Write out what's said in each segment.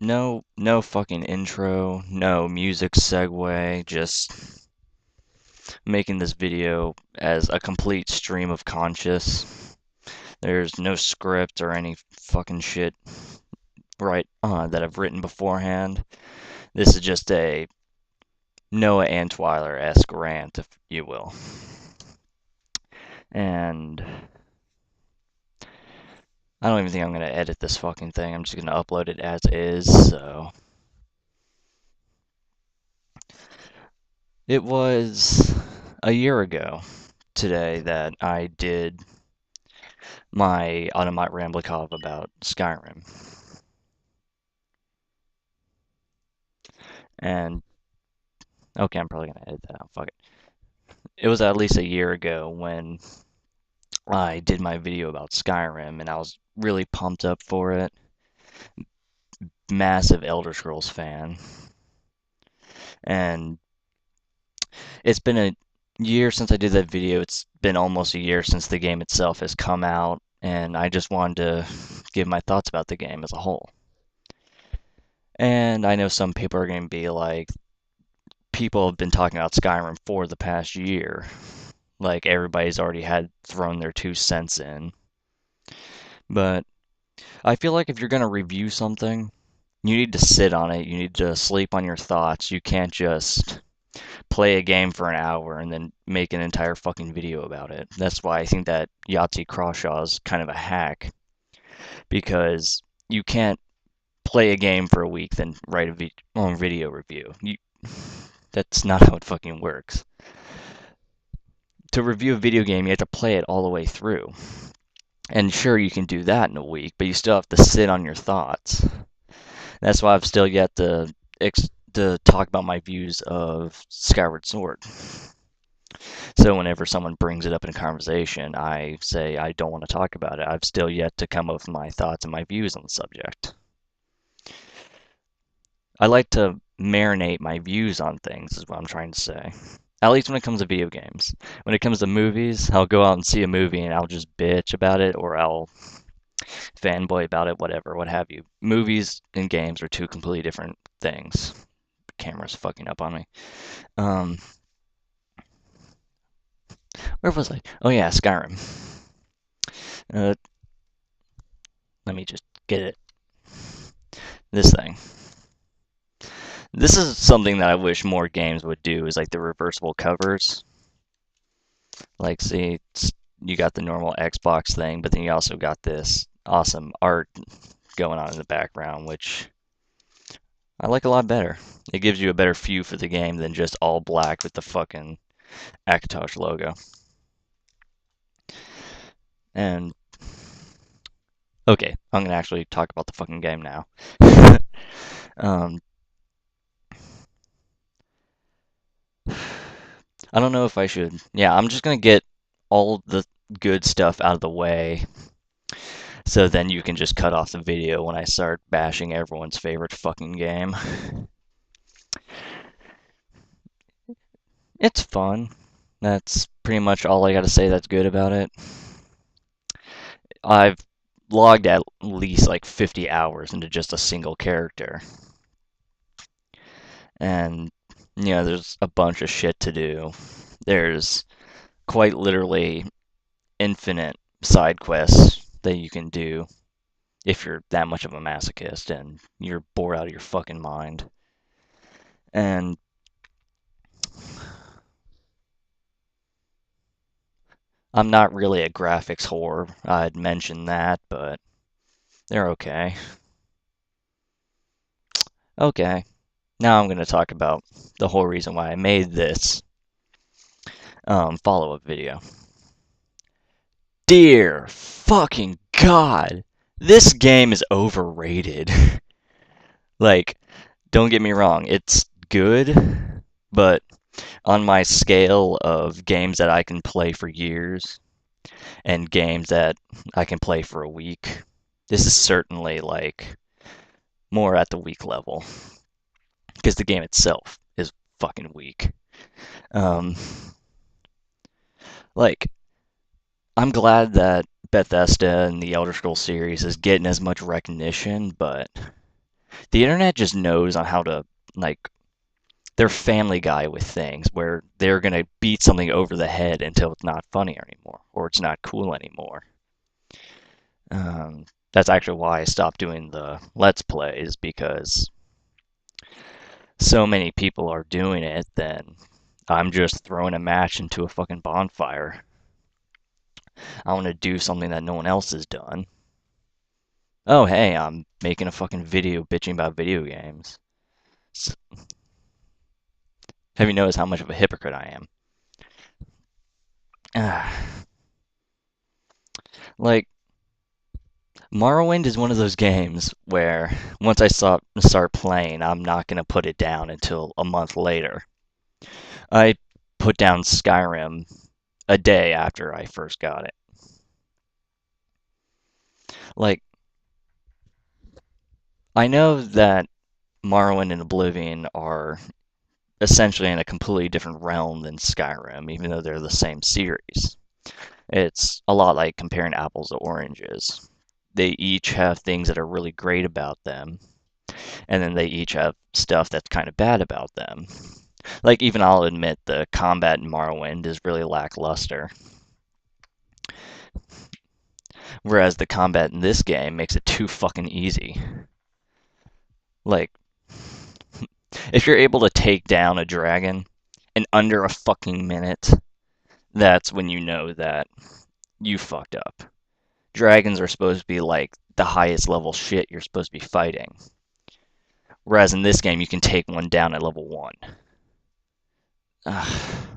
no fucking intro, no music segue, just making this video as a complete stream of conscious. There's no script or any fucking shit that I've written beforehand. This is just a Noah Antwiler-esque rant, if you will. And I don't even think I'm gonna edit this fucking thing. I'm just gonna upload it as is, so it was a year ago today that I did my Automat Ramblikov about Skyrim. And okay, I'm probably gonna edit that out. Fuck it. It was at least a year ago when I did my video about Skyrim, and I was really pumped up for it. Massive Elder Scrolls fan. And it's been a year since I did that video. It's been almost a year since the game itself has come out, and I just wanted to give my thoughts about the game as a whole. And I know some people are going to be like, people have been talking about Skyrim for the past year. Like everybody's already had thrown their 2 cents in. But I feel like if you're going to review something, you need to sit on it. You need to sleep on your thoughts. You can't just play a game for an hour and then make an entire fucking video about it. That's why I think that Yahtzee Crawshaw is kind of a hack, because you can't play a game for a week then write a video review. That's not how it fucking works. To review a video game, you have to play it all the way through. And sure, you can do that in a week, but you still have to sit on your thoughts. That's why I've still yet to talk about my views of Skyward Sword. So whenever someone brings it up in a conversation, I say I don't want to talk about it. I've still yet to come up with my thoughts and my views on the subject. I like to marinate my views on things, is what I'm trying to say. At least when it comes to video games. When it comes to movies, I'll go out and see a movie and I'll just bitch about it, or I'll fanboy about it, whatever, what have you. Movies and games are two completely different things. The camera's fucking up on me. Um, where was I? Oh yeah, Skyrim. Uh, Let me just get it. This thing. This is something that I wish more games would do, is like the reversible covers. Like, see, you got the normal Xbox thing, but then you also got this awesome art going on in the background, which I like a lot better. It gives you a better view for the game than just all black with the fucking Akatosh logo. And okay, I'm gonna actually talk about the fucking game now. um, I don't know if I should. Yeah, I'm just gonna get all the good stuff out of the way, so then you can just cut off the video when I start bashing everyone's favorite fucking game. It's fun. That's pretty much all I gotta say that's good about it. I've logged at least like 50 hours into just a single character. And, there's a bunch of shit to do. There's quite literally infinite side quests that you can do if you're that much of a masochist and you're bored out of your fucking mind. And I'm not really a graphics whore. I'd mention that, but they're okay. Okay, now I'm going to talk about the whole reason why I made this follow-up video. Dear fucking God, this game is overrated. Like, don't get me wrong, it's good, but on my scale of games that I can play for years and games that I can play for a week, this is certainly like more at the weak level, because the game itself is fucking weak. Um, like, I'm glad that Bethesda and the Elder Scrolls series is getting as much recognition, but The internet just knows on how to, like, they're Family Guy with things where they're gonna beat something over the head until it's not funny anymore or it's not cool anymore. That's actually why I stopped doing the Let's Plays because so many people are doing it, then I'm just throwing a match into a fucking bonfire. I want to do something that no one else has done. Oh, hey, I'm making a fucking video bitching about video games. Have you noticed how much of a hypocrite I am? Like, Morrowind is one of those games where once I start playing, I'm not going to put it down until a month later. I put down Skyrim a day after I first got it. Like, I know that Morrowind and Oblivion are essentially in a completely different realm than Skyrim, even though they're the same series. It's a lot like comparing apples to oranges. They each have things that are really great about them, and then they each have stuff that's kind of bad about them. Like, even I'll admit the combat in Morrowind is really lackluster, whereas the combat in this game makes it too fucking easy. Like, if you're able to take down a dragon in under a fucking minute, that's when you know that you fucked up. Dragons are supposed to be like the highest level shit you're supposed to be fighting. Whereas in this game, you can take one down at level 1. Ugh.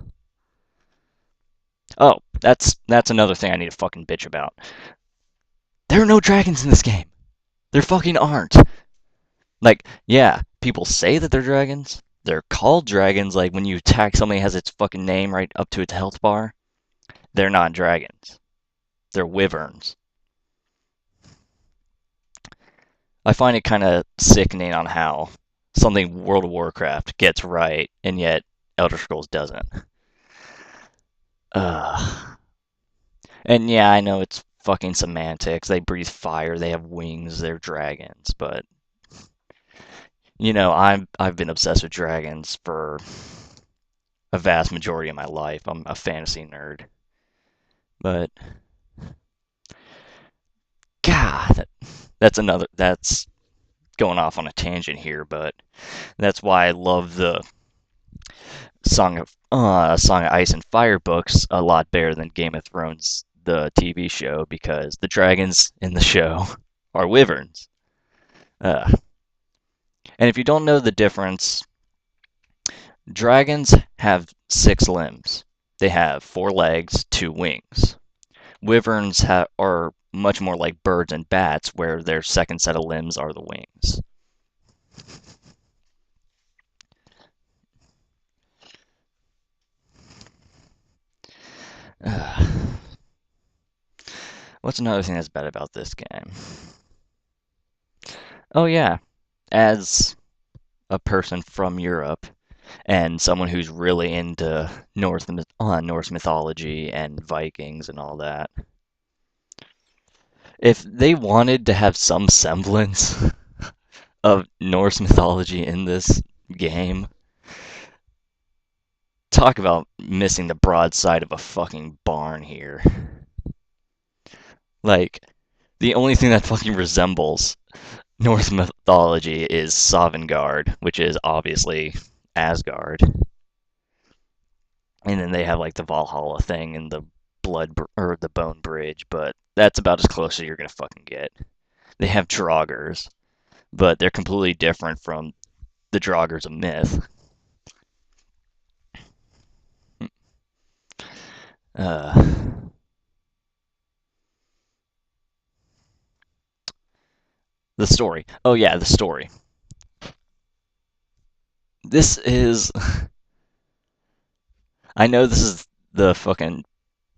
Oh, that's another thing I need to fucking bitch about. There are no dragons in this game. There fucking aren't. Like, yeah, people say that they're dragons. They're called dragons, like when you attack something that has its fucking name right up to its health bar. They're not dragons. They're wyverns. I find it kind of sickening on how something World of Warcraft gets right, and yet Elder Scrolls doesn't. Ugh. And yeah, I know it's fucking semantics. They breathe fire, they have wings, they're dragons, but I've been obsessed with dragons for a vast majority of my life. I'm a fantasy nerd. But God, that's going off on a tangent here, but that's why I love the Song of Ice and Fire books a lot better than Game of Thrones, the TV show, because the dragons in the show are wyverns. Uh, and if you don't know the difference, dragons have 6 limbs. They have 4 legs, 2 wings. Are much more like birds and bats, where their second set of limbs are the wings. Uh, what's another thing that's bad about this game? Oh yeah, as a person from Europe and someone who's really into Norse mythology and Vikings and all that, if they wanted to have some semblance of Norse mythology in this game, talk about missing the broadside of a fucking barn here. Like, the only thing that fucking resembles Norse mythology is Sovngarde, which is obviously Asgard. And then they have like the Valhalla thing and the or the Bone Bridge, but that's about as close as you're gonna fucking get. They have Draugrs, but they're completely different from the Draugrs of myth. Uh, the story. Oh yeah, the story. This is. I know this is the fucking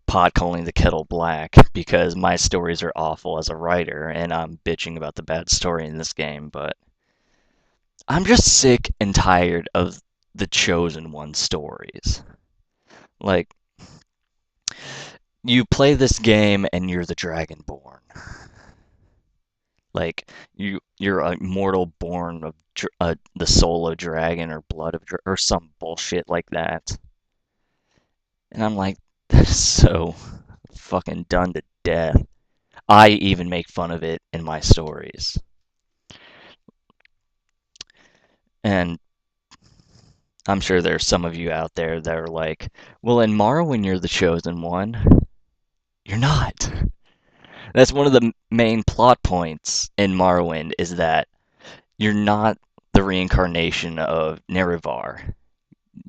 pot calling the kettle black because my stories are awful as a writer and I'm bitching about the bad story in this game, but I'm just sick and tired of the Chosen One stories. Like, you play this game and you're the Dragonborn. Like you're a mortal born of the soul of dragon or blood of or some bullshit like that. And I'm like, that is so fucking done to death. I even make fun of it in my stories. And I'm sure there's some of you out there that are like, well, in Morrowind, you're the chosen one. You're not. That's one of the main plot points in Morrowind is that you're not the reincarnation of Nerevar.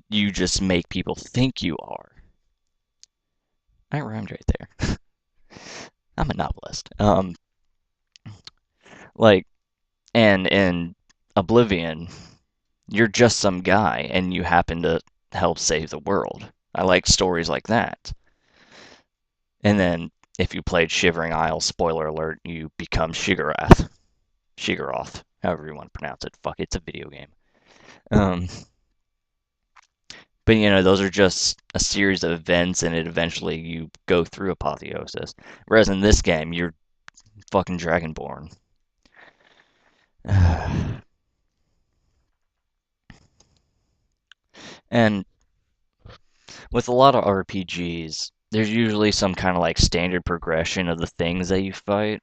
You just make people think you are. I rhymed right there. I'm a novelist. Like, and in Oblivion, you're just some guy and you happen to help save the world. I like stories like that. And then if you played Shivering Isles, spoiler alert, you become Shiggurath. Shiggorath, however you want to pronounce it. Fuck, it's a video game. Um, but those are just a series of events, and it eventually you go through apotheosis. Whereas in this game, you're fucking Dragonborn. And with a lot of RPGs, there's usually some kind of like standard progression of the things that you fight.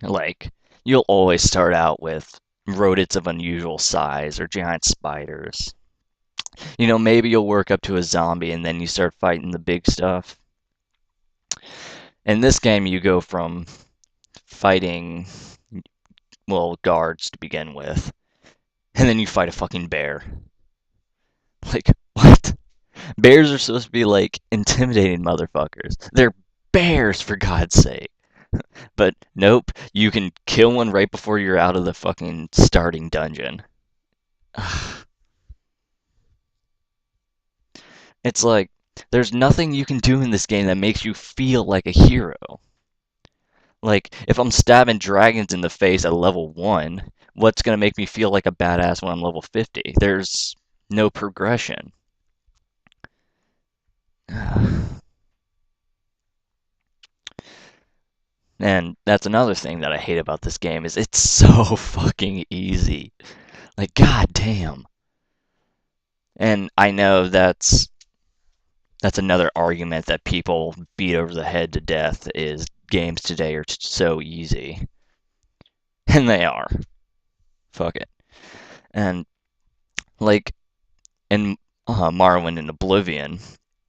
Like, you'll always start out with rodents of unusual size or giant spiders. Maybe you'll work up to a zombie and then you start fighting the big stuff. In this game, you go from fighting, well, guards to begin with, and then you fight a fucking bear. Like, what? Bears are supposed to be like intimidating motherfuckers. They're bears, for God's sake. But nope, you can kill one right before you're out of the fucking starting dungeon. It's like, there's nothing you can do in this game that makes you feel like a hero. Like, if I'm stabbing dragons in the face at level 1, what's gonna make me feel like a badass when I'm level 50? There's no progression. And that's another thing that I hate about this game is it's so fucking easy. Like, goddamn. And I know that's another argument that people beat over the head to death is games today are so easy. And they are. Fuck it. And like in Morrowind and Oblivion,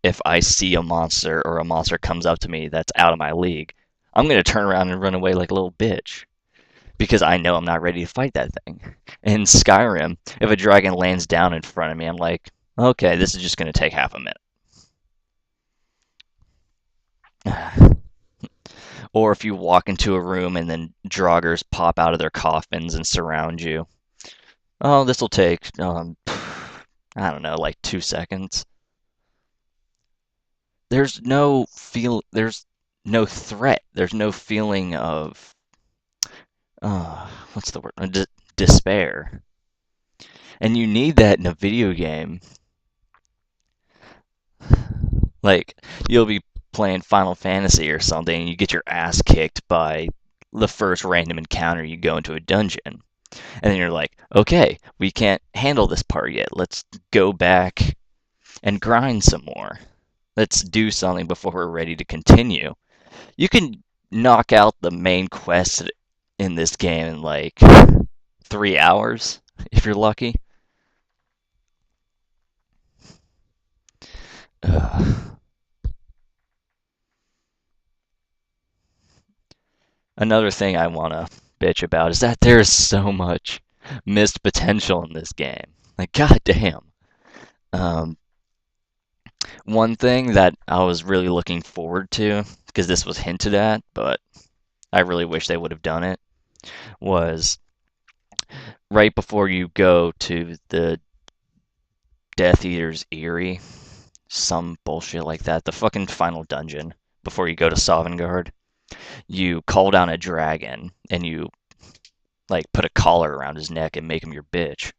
if I see a monster or a monster comes up to me that's out of my league, I'm gonna turn around and run away like a little bitch because I know I'm not ready to fight that thing. In Skyrim, if a dragon lands down in front of me, I'm like, okay, this is just gonna take half a minute. Or if you walk into a room and then draugrs pop out of their coffins and surround you. Oh, this will take, I don't know, like 2 seconds. There's no threat. There's no feeling of, what's the word? Despair. And you need that in a video game. Like, you'll be playing Final Fantasy or something, and you get your ass kicked by the first random encounter you go into a dungeon. And then you're like, okay, we can't handle this part yet. Let's go back and grind some more. Let's do something before we're ready to continue. You can knock out the main quest in this game in like 3 hours, if you're lucky. Ugh. Another thing I want to bitch about is that there's so much missed potential in this game. Like, goddamn. Um, One thing that I was really looking forward to, because this was hinted at, but I really wish they would have done it, was right before you go to the Death Eater's Eyrie, some bullshit like that, the fucking final dungeon, before you go to Sovngarde, you call down a dragon and you like put a collar around his neck and make him your bitch.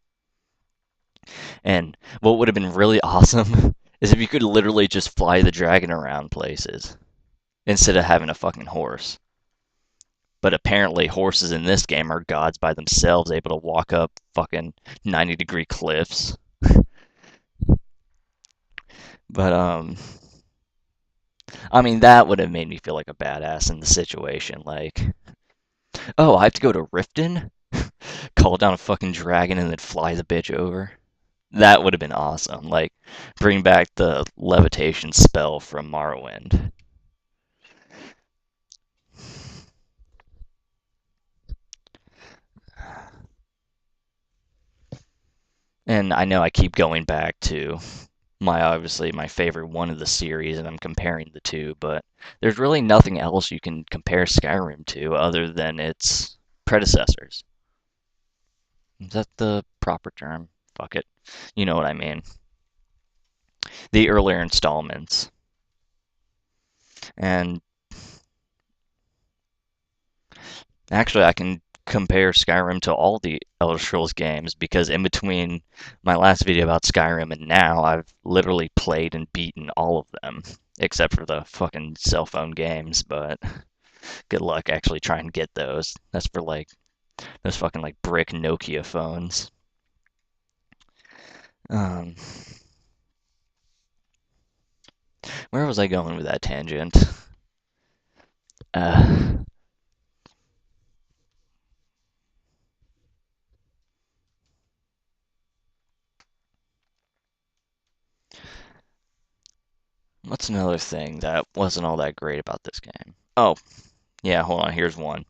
And what would have been really awesome is if you could literally just fly the dragon around places instead of having a fucking horse. But apparently horses in this game are gods by themselves, able to walk up fucking 90-degree cliffs. But I mean that would have made me feel like a badass in the situation. Like, oh, I have to go to Riften, call down a fucking dragon, and then fly the bitch over. That would have been awesome. Like, bring back the levitation spell from Morrowind. And I know I keep going back to obviously my favorite one of the series, and I'm comparing the two, but there's really nothing else you can compare Skyrim to other than its predecessors. Is that the proper term? Fuck it. You know what I mean. The earlier installments. And actually, I can compare Skyrim to all the Elder Scrolls games because in between my last video about Skyrim and now, I've literally played and beaten all of them, except for the fucking cell phone games, but good luck actually trying to get those. That's for like those fucking like brick Nokia phones. Um, where was I going with that tangent? Uh, what's another thing that wasn't all that great about this game? Oh, yeah, hold on, here's one.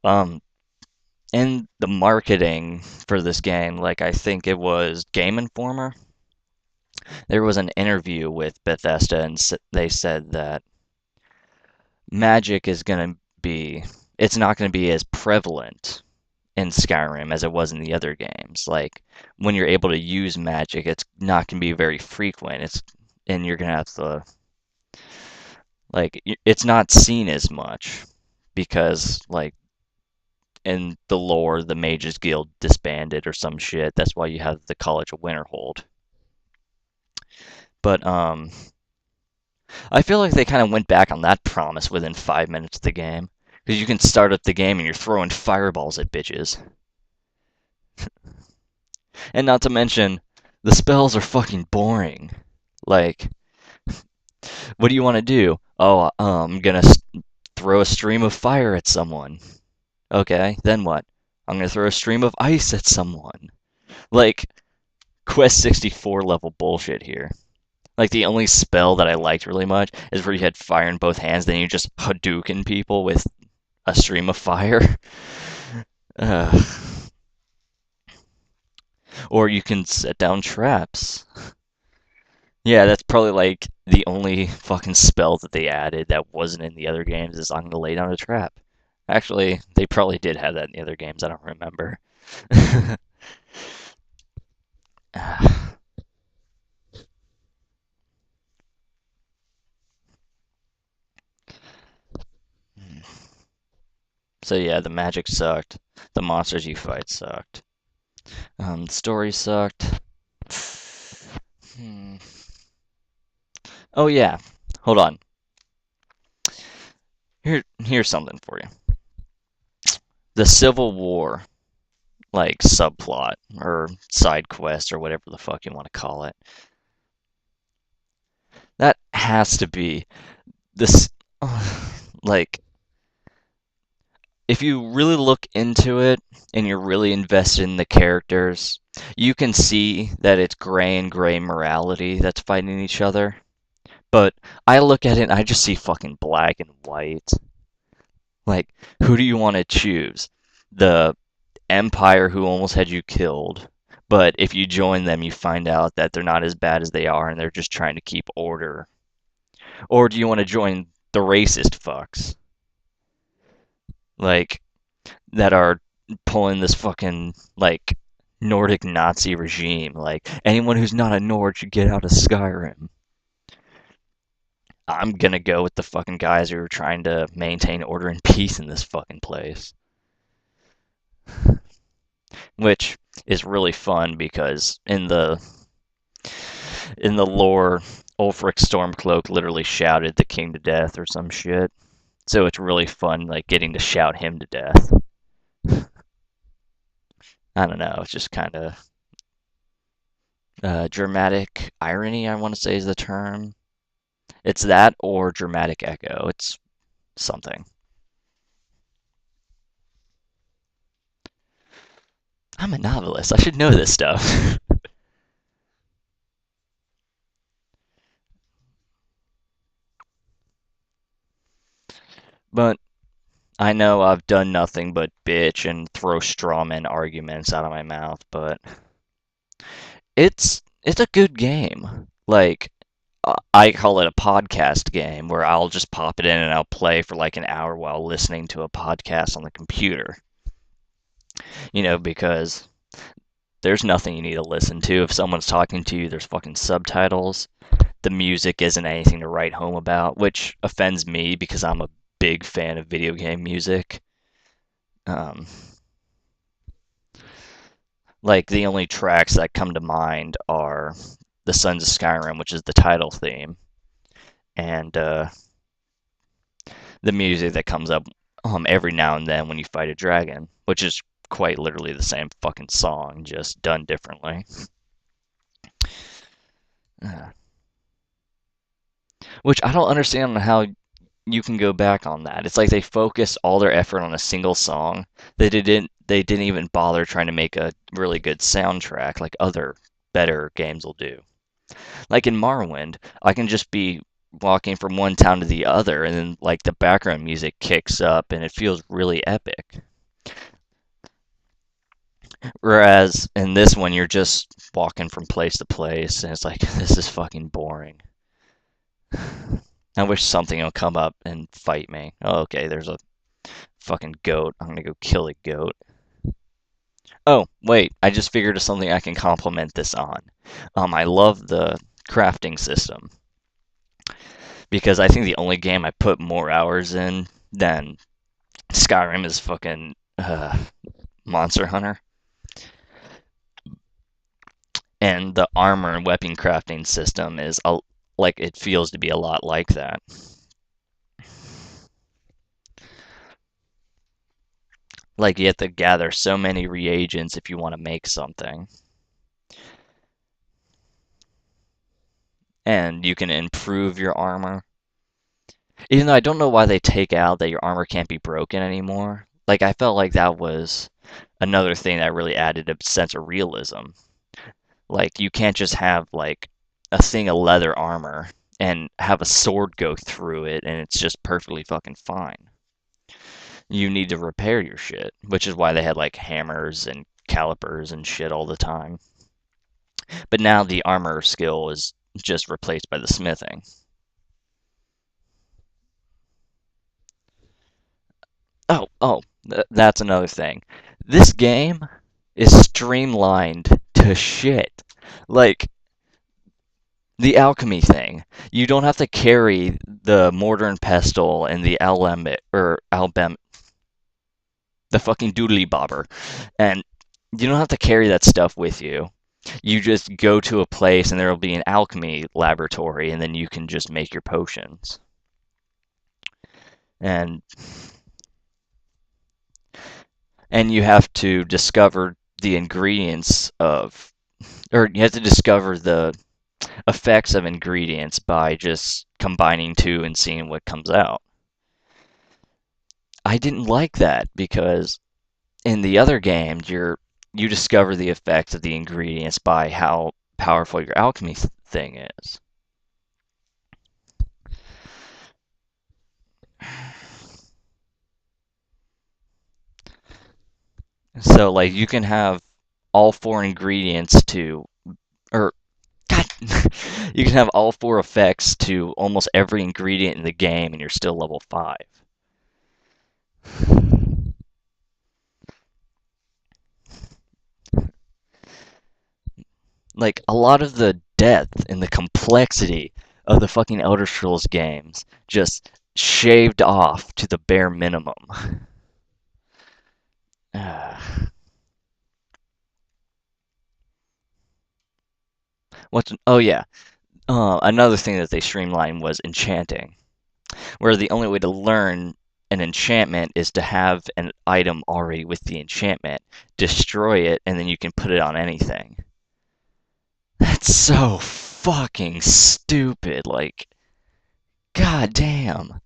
Um, in the marketing for this game, like I think it was Game Informer, there was an interview with Bethesda, and they said that magic is going to be, it's not going to be as prevalent in Skyrim as it was in the other games. Like when you're able to use magic, it's not going to be very frequent. And you're going to have to like it's not seen as much because like in the lore, the Mages Guild disbanded or some shit. That's why you have the College of Winterhold. But I feel like they kind of went back on that promise within 5 minutes of the game because you can start up the game and you're throwing fireballs at bitches. And not to mention, the spells are fucking boring. Like, what do you want to do? Oh, I'm gonna throw a stream of fire at someone. Okay, then what? I'm gonna throw a stream of ice at someone. Like, Quest 64 level bullshit here. Like, the only spell that I liked really much is where you had fire in both hands, then you just Hadouken people with a stream of fire. Uh, or you can set down traps. Yeah, that's probably like the only fucking spell that they added that wasn't in the other games is I'm gonna lay down a trap. Actually, they probably did have that in the other games, I don't remember. So yeah, the magic sucked. The monsters you fight sucked. The story sucked. Hmm. Oh yeah, hold on. Here's something for you. The Civil War, like subplot or side quest or whatever the fuck you want to call it. That has to be this. Like, if you really look into it and you're really invested in the characters, you can see that it's gray and gray morality that's fighting each other. But I look at it and I just see fucking black and white. Like, who do you want to choose? The Empire who almost had you killed, but if you join them, you find out that they're not as bad as they are and they're just trying to keep order. Or do you want to join the racist fucks? Like, that are pulling this fucking, like, Nordic Nazi regime. Like, anyone who's not a Nord should get out of Skyrim. I'm gonna go with the fucking guys who are trying to maintain order and peace in this fucking place. Which is really fun because in the lore, Ulfric Stormcloak literally shouted the king to death or some shit. So it's really fun, like getting to shout him to death. I don't know. It's just kind of dramatic irony, I want to say is the term. It's that or dramatic echo. It's something. I'm a novelist. I should know this stuff. But I know I've done nothing but bitch and throw strawman arguments out of my mouth, but it's a good game. Like I call it a podcast game where I'll just pop it in and I'll play for like an hour while listening to a podcast on the computer. Because there's nothing you need to listen to. If someone's talking to you, there's fucking subtitles. The music isn't anything to write home about, which offends me because I'm a big fan of video game music. Um, like the only tracks that come to mind are the Sons of Skyrim, which is the title theme, and the music that comes up every now and then when you fight a dragon, which is quite literally the same fucking song, just done differently. Uh, which I don't understand how you can go back on that. It's like they focused all their effort on a single song. They didn't even bother trying to make a really good soundtrack like other better games will do. Like in Morrowind, I can just be walking from one town to the other and then like the background music kicks up and it feels really epic. Whereas in this one you're just walking from place to place and it's like this is fucking boring. I wish something will come up and fight me. Oh, okay, there's a fucking goat. I'm gonna go kill a goat. Oh, wait, I just figured of something I can compliment this on. I love the crafting system because I think the only game I put more hours in than Skyrim is fucking Monster Hunter. And the armor and weapon crafting system is like it feels to be a lot like that. Like you have to gather so many reagents if you want to make something. And you can improve your armor. Even though I don't know why they take out that your armor can't be broken anymore. Like I felt like that was another thing that really added a sense of realism. Like you can't just have like a thing of leather armor and have a sword go through it and it's just perfectly fucking fine. You need to repair your shit, which is why they had like hammers and calipers and shit all the time. But now the armor skill is just replaced by the smithing. That's another thing. This game is streamlined to shit. Like the alchemy thing. You don't have to carry the mortar and pestle and the alembic or albem the fucking doodly bobber. And you don't have to carry that stuff with you. You just go to a place and there'll be an alchemy laboratory and then you can just make your potions. And and you have to discover the ingredients of or you have to discover the effects of ingredients by just combining two and seeing what comes out. I didn't like that because in the other game you discover the effects of the ingredients by how powerful your alchemy thing is. So like you can have all four ingredients to or God, you can have all four effects to almost every ingredient in the game and you're still level 5. Like a lot of the depth and the complexity of the fucking Elder Scrolls games just shaved off to the bare minimum. Oh yeah, another thing that they streamlined was enchanting. Where the only way to learn an enchantment is to have an item already with the enchantment, destroy it, and then you can put it on anything. That's so fucking stupid. Like, god damn.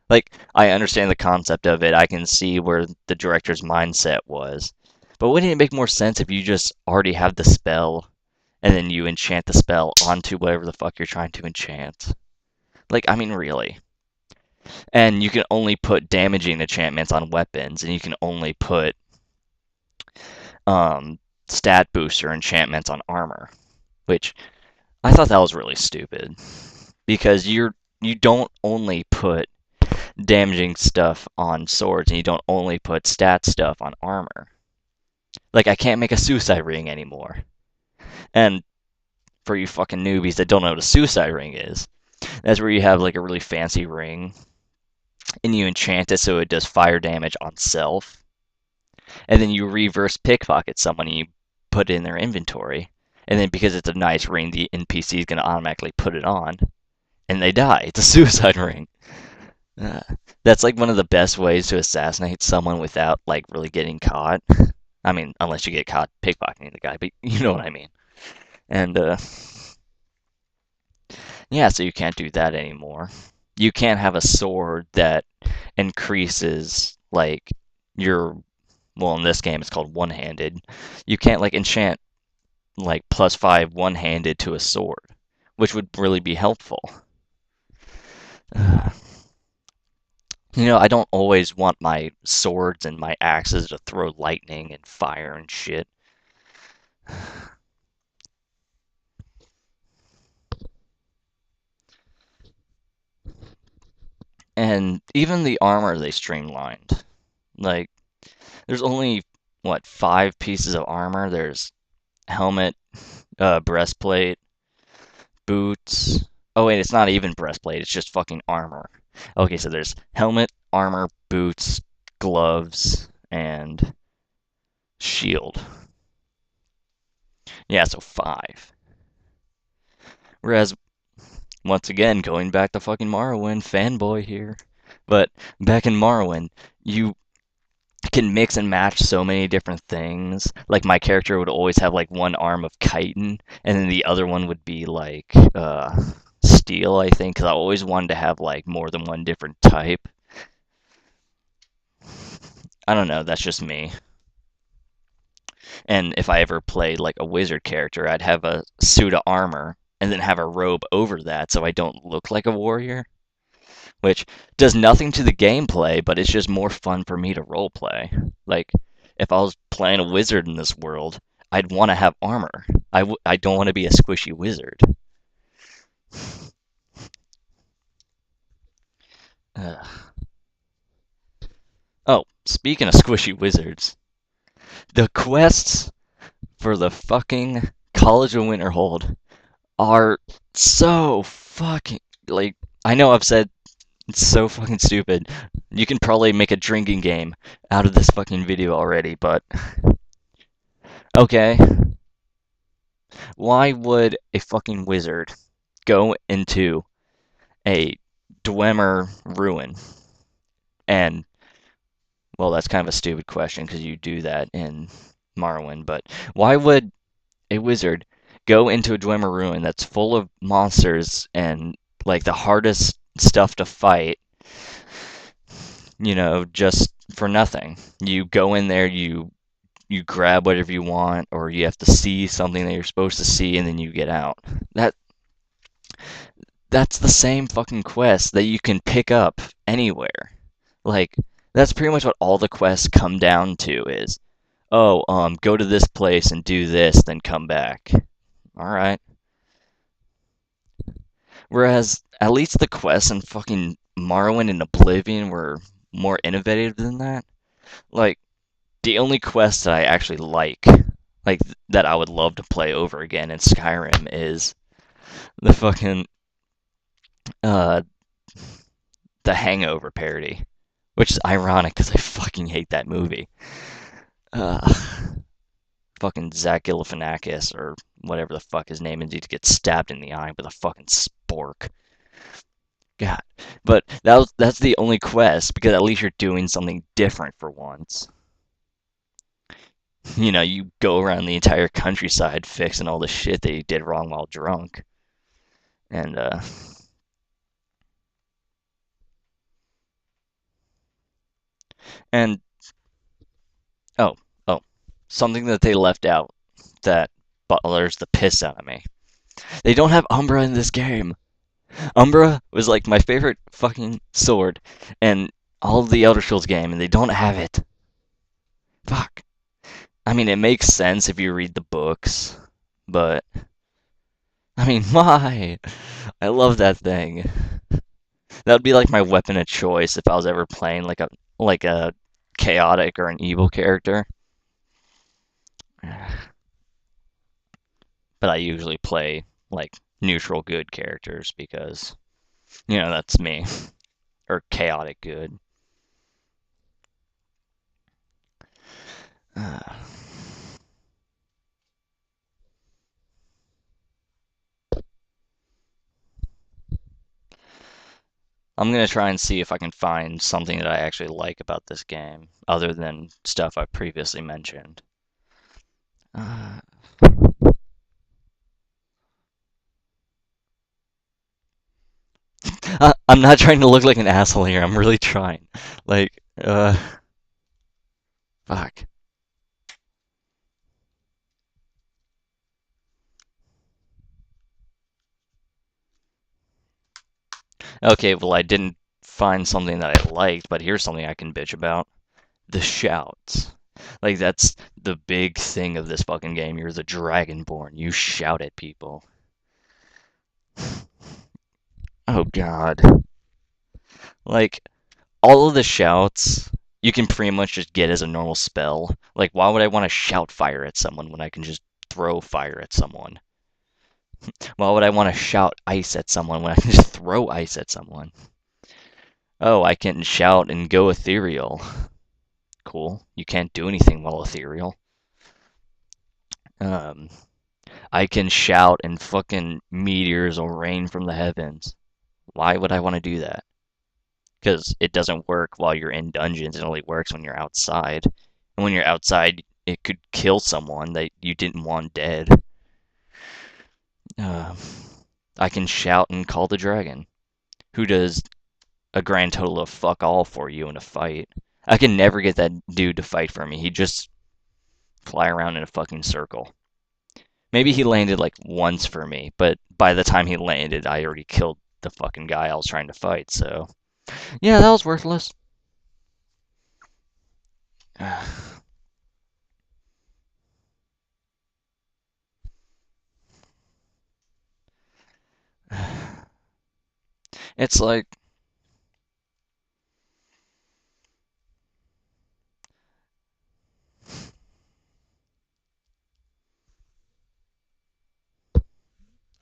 Like, I understand the concept of it. I can see where the director's mindset was. But wouldn't it make more sense if you just already have the spell and then you enchant the spell onto whatever the fuck you're trying to enchant? Like, I mean, really. And you can only put damaging enchantments on weapons, and you can only put um, stat booster enchantments on armor, which I thought that was really stupid because you don't only put damaging stuff on swords and you don't only put stat stuff on armor. Like I can't make a suicide ring anymore. And for you fucking newbies that don't know what a suicide ring is, that's where you have like a really fancy ring and you enchant it so it does fire damage on self. And then you reverse pickpocket someone and you put it in their inventory. And then because it's a nice ring, the NPC is going to automatically put it on. And they die. It's a suicide ring. Uh, that's like one of the best ways to assassinate someone without like really getting caught. I mean, unless you get caught pickpocketing the guy, but you know what I mean. And yeah, so you can't do that anymore. You can't have a sword that increases like your well in this game it's called one-handed. You can't like enchant like +5 one-handed to a sword, which would really be helpful. Uh, I don't always want my swords and my axes to throw lightning and fire and shit. And even the armor they streamlined. Like, there's only, what, 5 pieces of armor? There's helmet, breastplate, boots. Oh, wait, it's not even breastplate, it's just fucking armor. Okay, so there's helmet, armor, boots, gloves, and shield. Yeah, so 5. Whereas, once again, going back to fucking Morrowind, fanboy here. But back in Morrowind, you can mix and match so many different things. Like my character would always have like one arm of chitin, and then the other one would be like steel, I think, because I always wanted to have like more than one different type. I don't know, that's just me. And if I ever played like a wizard character, I'd have a suit of armor and then have a robe over that so I don't look like a warrior, which does nothing to the gameplay, but it's just more fun for me to roleplay. Like, if I was playing a wizard in this world, I'd want to have armor. I don't want to be a squishy wizard. Ugh. Oh, speaking of squishy wizards, the quests for the fucking College of Winterhold are so fucking like I know I've said it's so fucking stupid. You can probably make a drinking game out of this fucking video already, but okay. Why would a fucking wizard go into a Dwemer ruin? And, well, that's kind of a stupid question because you do that in Morrowind, but why would a wizard go into a Dwemer ruin that's full of monsters and, like, the hardest stuff to fight, just for nothing? You go in there, you grab whatever you want, or you have to see something that you're supposed to see, and then you get out. That that's the same fucking quest that you can pick up anywhere. Like, that's pretty much what all the quests come down to is, oh, go to this place and do this, then come back. Alright. Whereas, at least the quests in fucking Morrowind and Oblivion were more innovative than that. Like, the only quest that I actually like, that I would love to play over again in Skyrim is the fucking, uh, the Hangover parody. Which is ironic because I fucking hate that movie. Uh, fucking Zach Galifianakis or whatever the fuck his name is, he gets stabbed in the eye with a fucking spork. God. But that's the only quest because at least you're doing something different for once. You go around the entire countryside fixing all the shit that you did wrong while drunk. And and oh, oh, something that they left out that butlers the piss out of me. They don't have Umbra in this game. Umbra was like my favorite fucking sword and all of the Elder Scrolls game, and they don't have it. Fuck. I mean, it makes sense if you read the books, but I mean, why? I love that thing. That would be like my weapon of choice if I was ever playing like a chaotic or an evil character. But I usually play like neutral good characters because that's me. Or chaotic good. Uh, I'm gonna try and see if I can find something that I actually like about this game, other than stuff I've previously mentioned. Uh, I'm not trying to look like an asshole here. I'm really trying. Like, fuck. Okay, well, I didn't find something that I liked, but here's something I can bitch about. The shouts. Like, that's the big thing of this fucking game. You're the Dragonborn. You shout at people. Oh, God. Like, all of the shouts you can pretty much just get as a normal spell. Like, why would I want to shout fire at someone when I can just throw fire at someone? Why would I want to shout ice at someone when I can just throw ice at someone? Oh, I can shout and go ethereal. Cool. You can't do anything while ethereal. Um, I can shout and fucking meteors will rain from the heavens. Why would I want to do that? Because it doesn't work while you're in dungeons. It only works when you're outside. And when you're outside, it could kill someone that you didn't want dead. Uh, I can shout and call the dragon, who does a grand total of fuck all for you in a fight. I can never get that dude to fight for me. He just fly around in a fucking circle. Maybe he landed like once for me, but by the time he landed, I already killed the fucking guy I was trying to fight, so. Yeah, that was worthless. It's like,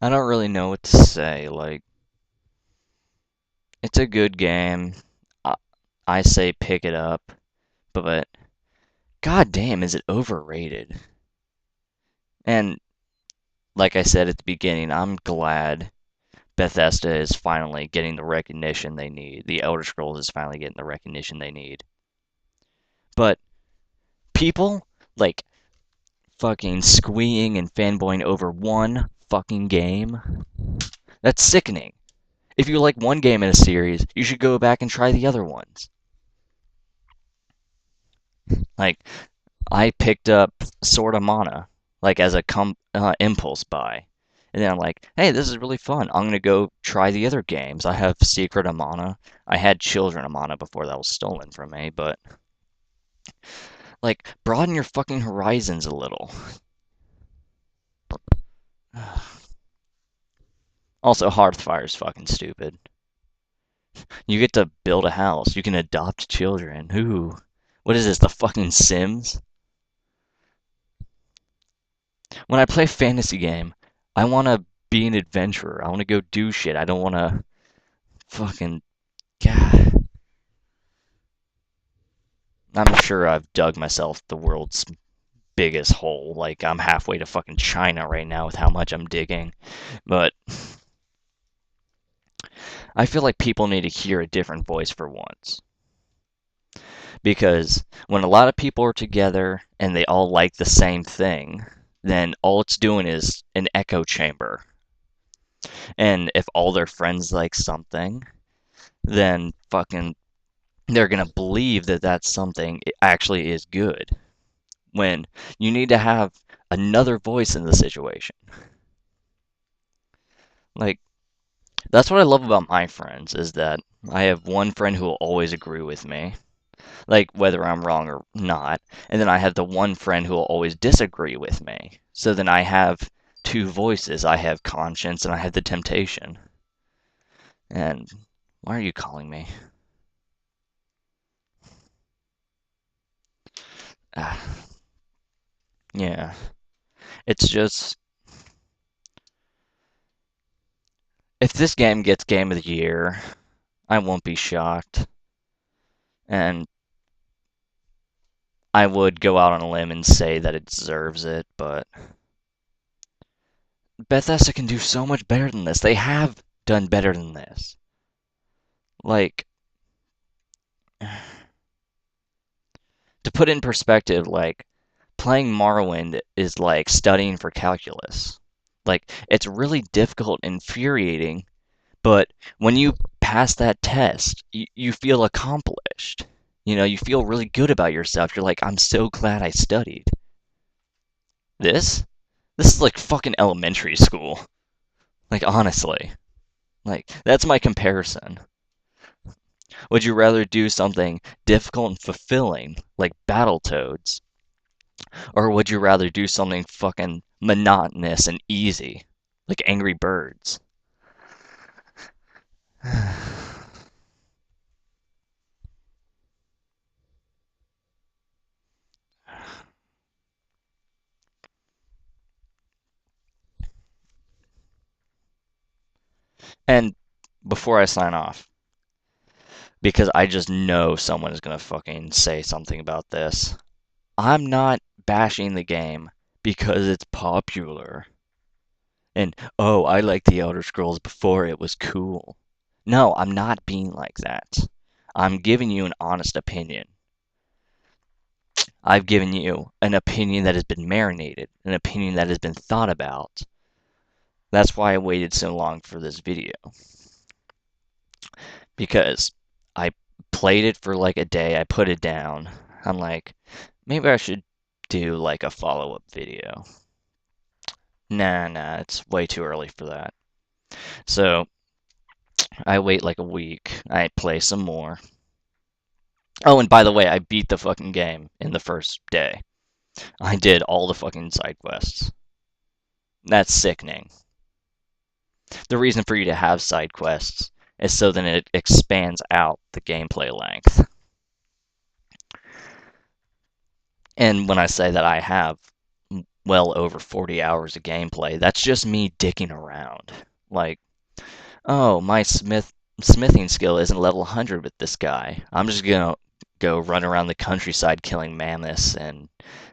I don't really know what to say. Like, it's a good game. I, I say pick it up, but god damn, is it overrated? And like I said at the beginning, I'm glad Bethesda is finally getting the recognition they need. The Elder Scrolls is finally getting the recognition they need. But people, like, fucking squeeing and fanboying over one fucking game, that's sickening. If you like one game in a series, you should go back and try the other ones. Like, I picked up Sword of Mana, like, as a impulse buy. And then I'm like, hey, this is really fun. I'm gonna go try the other games. I have Secret of Mana. I had Children of Mana before that was stolen from me, but like, broaden your fucking horizons a little. Also, Hearthfire's fucking stupid. You get to build a house. You can adopt children. Ooh. What is this, the fucking Sims? When I play a fantasy game, I want to be an adventurer. I want to go do shit. I don't want to fucking. God. I'm sure I've dug myself the world's biggest hole. Like, I'm halfway to fucking China right now with how much I'm digging. But I feel like people need to hear a different voice for once. Because when a lot of people are together and they all like the same thing, then all it's doing is an echo chamber. And if all their friends like something, then fucking they're gonna believe that that's something actually is good. When you need to have another voice in the situation. Like, that's what I love about my friends is that I have one friend who will always agree with me, like whether I'm wrong or not, and then I have the one friend who will always disagree with me. So then I have two voices. I have conscience and I have the temptation. And why are you calling me? Ah, yeah. It's just if this game gets game of the year, I won't be shocked. And I would go out on a limb and say that it deserves it, but Bethesda can do so much better than this. They have done better than this. Like, to put in perspective, like, playing Morrowind is like studying for calculus. Like, it's really difficult and infuriating, but when you pass that test, you feel accomplished. You feel really good about yourself. You're like, I'm so glad I studied. This? This is like fucking elementary school. Like, honestly. Like, that's my comparison. Would you rather do something difficult and fulfilling, like Battletoads, or would you rather do something fucking monotonous and easy, like Angry Birds? And before I sign off, because I just know someone is gonna fucking say something about this, I'm not bashing the game because it's popular. And, oh, I liked the Elder Scrolls before it was cool. No, I'm not being like that. I'm giving you an honest opinion. I've given you an opinion that has been marinated, an opinion that has been thought about. That's why I waited so long for this video. Because I played it for like a day, I put it down. I'm like, maybe I should do like a follow-up video. Nah, it's way too early for that. So I wait like a week. I play some more. Oh, and by the way, I beat the fucking game in the first day. I did all the fucking side quests. That's sickening. The reason for you to have side quests is so that it expands out the gameplay length. And when I say that I have well over 40 hours of gameplay, that's just me dicking around. Like, oh, my smithing skill isn't level 100 with this guy. I'm just gonna go run around the countryside killing mammoths and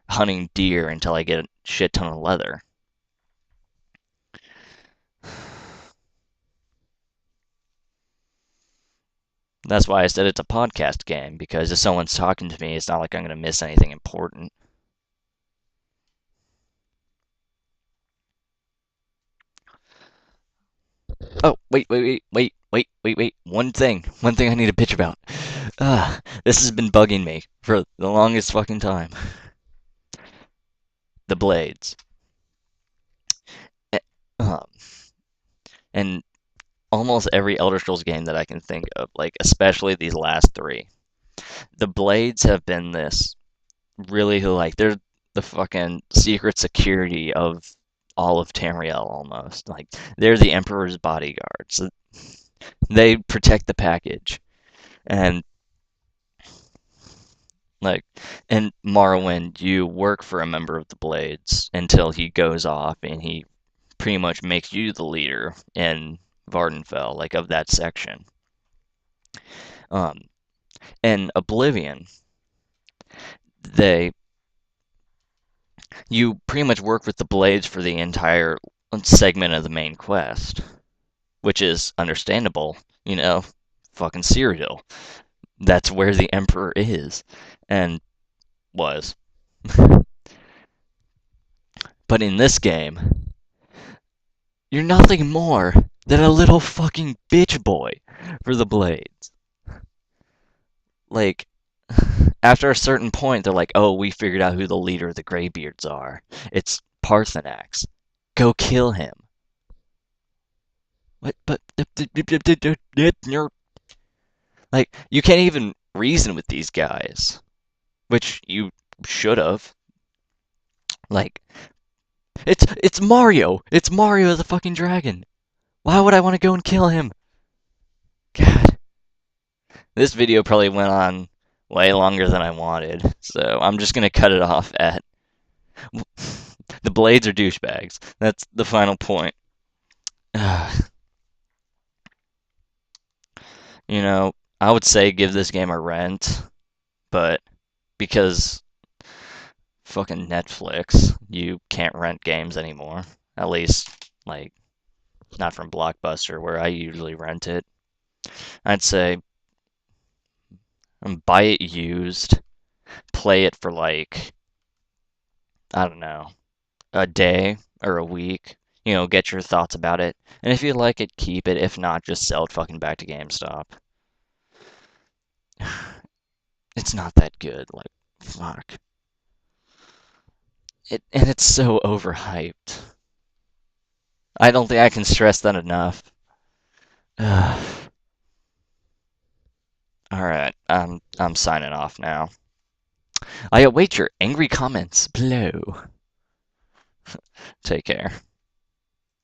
hunting deer until I get a shit ton of leather. That's why I said it's a podcast game, because if someone's talking to me, it's not like I'm going to miss anything important. Oh, wait. One thing I need to bitch about. This has been bugging me for the longest fucking time. The blades. Eh, Um, and almost every Elder Scrolls game that I can think of, like especially these last three, the blades have been this really like they're the fucking secret security of all of Tamriel almost. Like they're the Emperor's bodyguards. They protect the package. And like in Morrowind, you work for a member of the Blades until he goes off and he pretty much makes you the leader in Vardenfell, like of that section. Um, in Oblivion, they you pretty much work with the Blades for the entire segment of the main quest, which is understandable. You know, fucking Cyrodiil. That's where the Emperor is and was. But in this game, you're nothing more than a little fucking bitch boy for the Blades. Like, after a certain point, they're like, oh, we figured out who the leader of the Greybeards are. It's Parthenax. Go kill him. What? But like, you can't even reason with these guys, which you should have. Like, it's Mario. It's Mario the fucking dragon. Why would I want to go and kill him? God, this video probably went on way longer than I wanted, so I'm just gonna cut it off at the Blades are douchebags. That's the final point. You know, I would say give this game a rent, but because fucking Netflix, you can't rent games anymore. At least, like, not from Blockbuster, where I usually rent it. I'd say buy it used, play it for like, I don't know, a day or a week. Get your thoughts about it. And if you like it, keep it. If not, just sell it fucking back to GameStop. It's not that good. Like, fuck. And it's so overhyped. I don't think I can stress that enough. All right, I'm signing off now. I await your angry comments below. Take care.